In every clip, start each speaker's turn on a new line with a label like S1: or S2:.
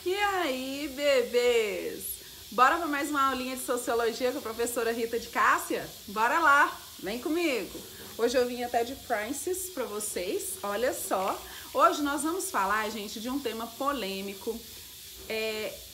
S1: E aí, bebês? Bora para mais uma aulinha de sociologia com a professora Rita de Cássia? Bora lá, vem comigo. Hoje eu vim até de Francis para vocês, olha só. Hoje nós vamos falar, gente, de um tema polêmico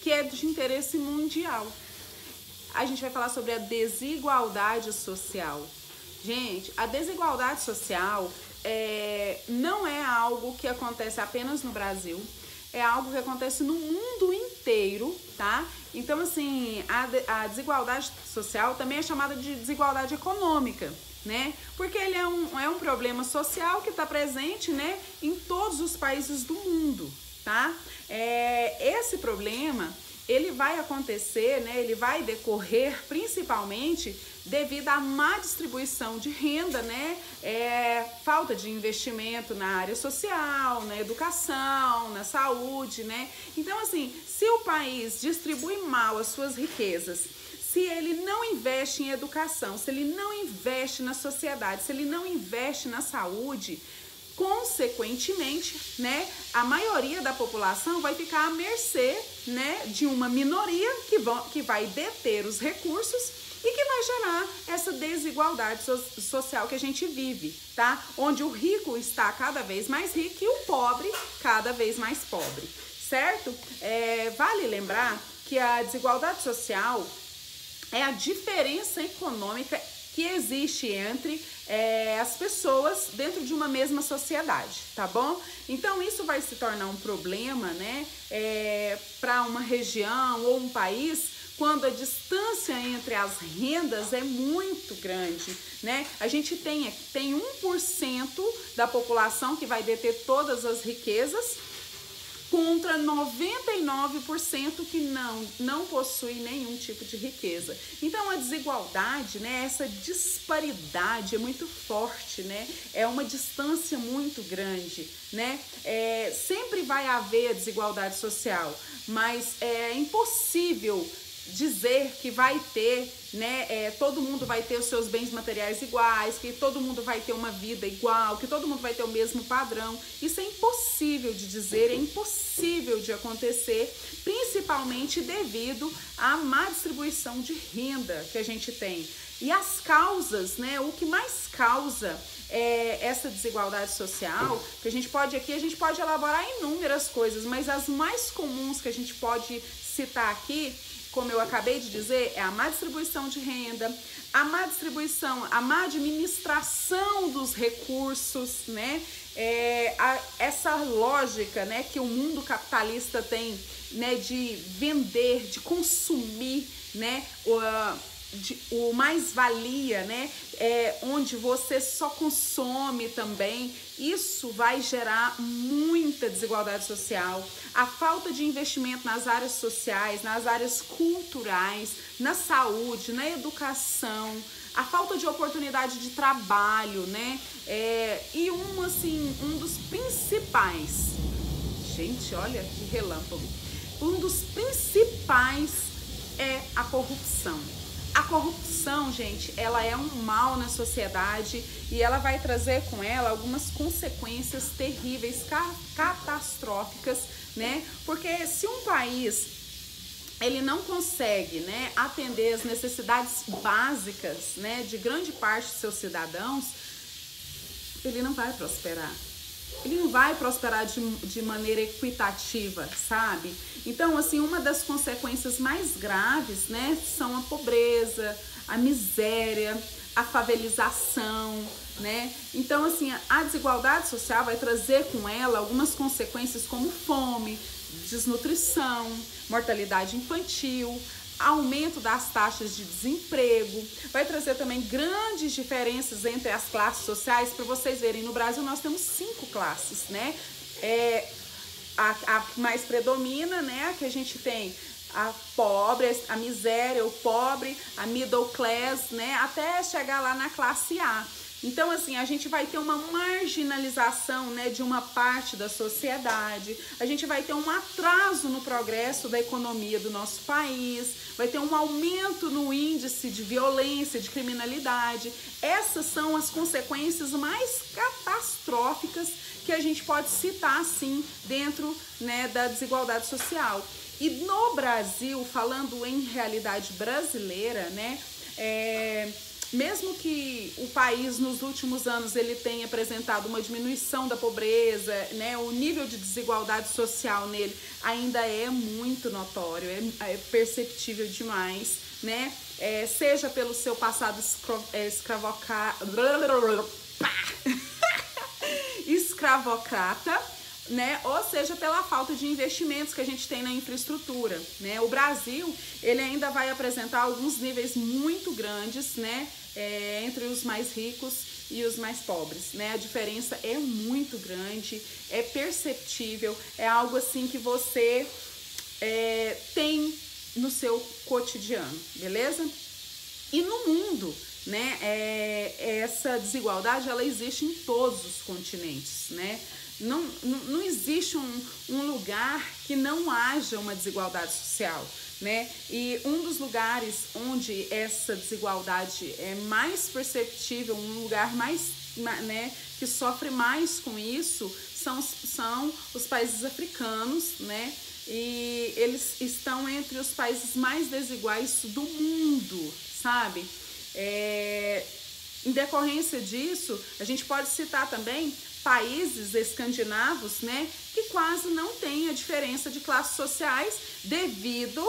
S1: que é de interesse mundial. A gente vai falar sobre a desigualdade social. Gente, a desigualdade social não é algo que acontece apenas no Brasil, é algo que acontece no mundo inteiro, tá? Então, assim, a desigualdade social também é chamada de desigualdade econômica, né? Porque ele é um problema social que está presente, né, em todos os países do mundo, tá? Esse problema, ele vai acontecer, né, ele vai decorrer principalmente devido à má distribuição de renda, né, falta de investimento na área social, na educação, na saúde, né? Então, assim, se o país distribui mal as suas riquezas, se ele não investe em educação, se ele não investe na sociedade, se ele não investe na saúde, consequentemente, né, a maioria da população vai ficar à mercê, né, de uma minoria que vai deter os recursos e que vai gerar essa desigualdade social que a gente vive, tá? Onde o rico está cada vez mais rico e o pobre cada vez mais pobre, certo? Vale lembrar que a desigualdade social é a diferença econômica que existe entre as pessoas dentro de uma mesma sociedade, tá bom? Então isso vai se tornar um problema, né, para uma região ou um país quando a distância entre as rendas é muito grande, né? A gente tem 1% da população que vai deter todas as riquezas contra 99% que não possui nenhum tipo de riqueza. Então a desigualdade, né, essa disparidade é muito forte, né? É uma distância muito grande, né? Sempre vai haver desigualdade social, mas é impossível dizer que vai ter, né, todo mundo vai ter os seus bens materiais iguais, que todo mundo vai ter uma vida igual, que todo mundo vai ter o mesmo padrão. Isso é impossível de dizer, é impossível de acontecer, principalmente devido à má distribuição de renda que a gente tem. E as causas, né, o que mais causa essa desigualdade social, que a gente pode elaborar inúmeras coisas, mas as mais comuns que a gente pode citar aqui, como eu acabei de dizer, é a má distribuição de renda, a má administração dos recursos, né? Essa lógica, né, que o mundo capitalista tem, né, de vender, de consumir, né, o mais-valia, né, onde você só consome também. Isso vai gerar muita desigualdade social. A falta de investimento nas áreas sociais, nas áreas culturais, na saúde, na educação, a falta de oportunidade de trabalho, né? E um dos principais, gente, olha que relâmpago, um dos principais é a corrupção. A corrupção, gente, ela é um mal na sociedade e ela vai trazer com ela algumas consequências terríveis, catastróficas, né? Porque se um país ele não consegue, né, atender as necessidades básicas, né, de grande parte de seus cidadãos, ele não vai prosperar. Ele não vai prosperar de maneira equitativa, sabe? Então, assim, uma das consequências mais graves, né, são a pobreza, a miséria, a favelização, né? Então, assim, a desigualdade social vai trazer com ela algumas consequências como fome, desnutrição, mortalidade infantil, aumento das taxas de desemprego, vai trazer também grandes diferenças entre as classes sociais. Para vocês verem, no Brasil nós temos 5 classes, né? A que mais predomina, né? A que a gente tem a pobre, a miséria, o pobre, a middle class, né? Até chegar lá na classe A. Então, assim, a gente vai ter uma marginalização, né, de uma parte da sociedade, a gente vai ter um atraso no progresso da economia do nosso país, vai ter um aumento no índice de violência, de criminalidade. Essas são as consequências mais catastróficas que a gente pode citar, assim, dentro, né, da desigualdade social. E no Brasil, falando em realidade brasileira, né, mesmo que o país nos últimos anos ele tenha apresentado uma diminuição da pobreza, né, o nível de desigualdade social nele ainda é muito notório, é perceptível demais, né, seja pelo seu passado escravocrata, né, ou seja pela falta de investimentos que a gente tem na infraestrutura, né. O Brasil ele ainda vai apresentar alguns níveis muito grandes, né, entre os mais ricos e os mais pobres, né? A diferença é muito grande, é perceptível, é algo assim que você tem no seu cotidiano, beleza? E no mundo, né, essa desigualdade ela existe em todos os continentes, né? Não existe um lugar que não haja uma desigualdade social, né? E um dos lugares onde essa desigualdade é mais perceptível, um lugar mais, né, que sofre mais com isso, são os países africanos, né? E eles estão entre os países mais desiguais do mundo, sabe? Em decorrência disso, a gente pode citar também países escandinavos, né, que quase não tem a diferença de classes sociais devido,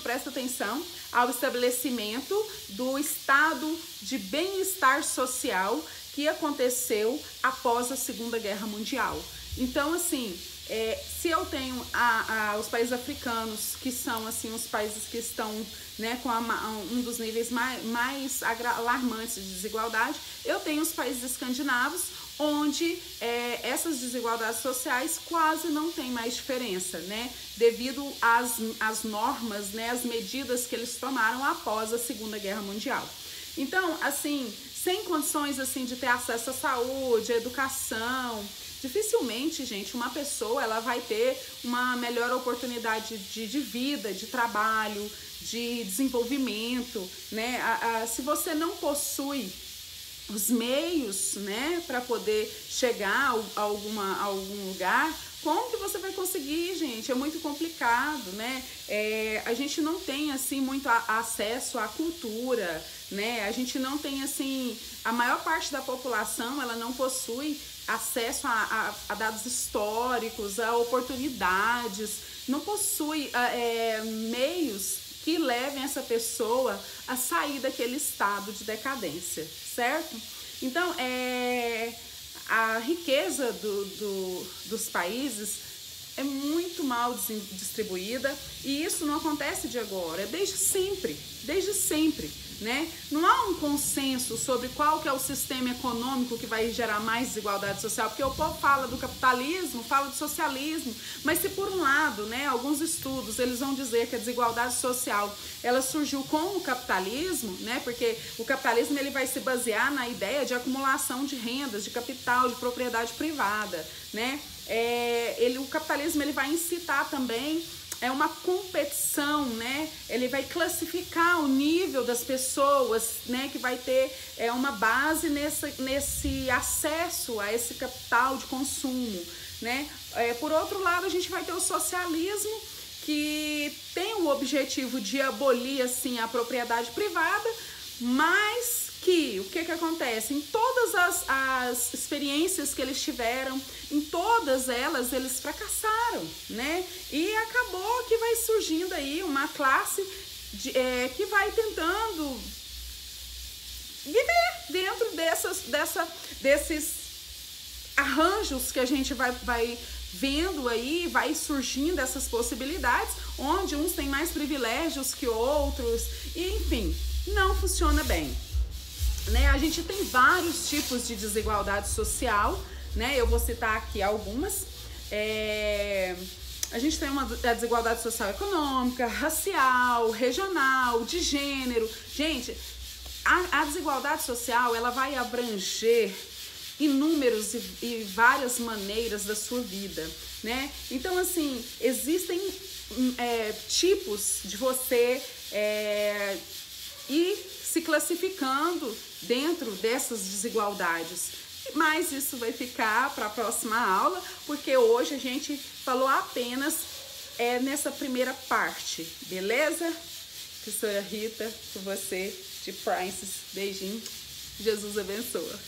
S1: presta atenção, ao estabelecimento do estado de bem-estar social que aconteceu após a Segunda Guerra Mundial. Então, assim, se eu tenho os países africanos, que são assim os países que estão, né, com um dos níveis mais alarmantes de desigualdade, eu tenho os países escandinavos, onde essas desigualdades sociais quase não tem mais diferença, né, devido às normas, né, as medidas que eles tomaram após a Segunda Guerra Mundial. Então, assim, sem condições assim de ter acesso à saúde, à educação, dificilmente, gente, uma pessoa ela vai ter uma melhor oportunidade de vida, de trabalho, de desenvolvimento, né? Se você não possui os meios, né, para poder chegar a algum lugar, como que você vai conseguir, gente? É muito complicado, né? A gente não tem, assim, muito acesso à cultura, né? A gente não tem, assim, a maior parte da população, ela não possui acesso a dados históricos, a oportunidades, não possui meios que levem essa pessoa a sair daquele estado de decadência, certo? Então, a riqueza dos países é muito mal distribuída e isso não acontece de agora, é desde sempre, né? Não há um consenso sobre qual que é o sistema econômico que vai gerar mais desigualdade social, porque o povo fala do capitalismo, fala do socialismo, mas se por um lado, né, alguns estudos, eles vão dizer que a desigualdade social, ela surgiu com o capitalismo, né, porque o capitalismo ele vai se basear na ideia de acumulação de rendas, de capital, de propriedade privada, né? O capitalismo ele vai incitar também uma competição, né? Ele vai classificar o nível das pessoas, né? Que vai ter uma base nesse acesso a esse capital de consumo, né? Por outro lado, a gente vai ter o socialismo, que tem o objetivo de abolir, assim, a propriedade privada, mas o que acontece? Em todas as experiências que eles tiveram, em todas elas, eles fracassaram, né? E acabou que vai surgindo aí uma classe que vai tentando viver dentro desses arranjos que a gente vai vendo aí, vai surgindo essas possibilidades, onde uns têm mais privilégios que outros, e, enfim, não funciona bem. Né? A gente tem vários tipos de desigualdade social, né? Eu vou citar aqui algumas. A gente tem a desigualdade social econômica, racial, regional, de gênero. Gente, A desigualdade social, ela vai abranger inúmeros e várias maneiras da sua vida, né? Então, assim, existem tipos de você ir se classificando dentro dessas desigualdades. Mas isso vai ficar para a próxima aula, porque hoje a gente falou apenas nessa primeira parte, beleza? Professora Rita, com você, de Prices. Beijinho. Jesus abençoa.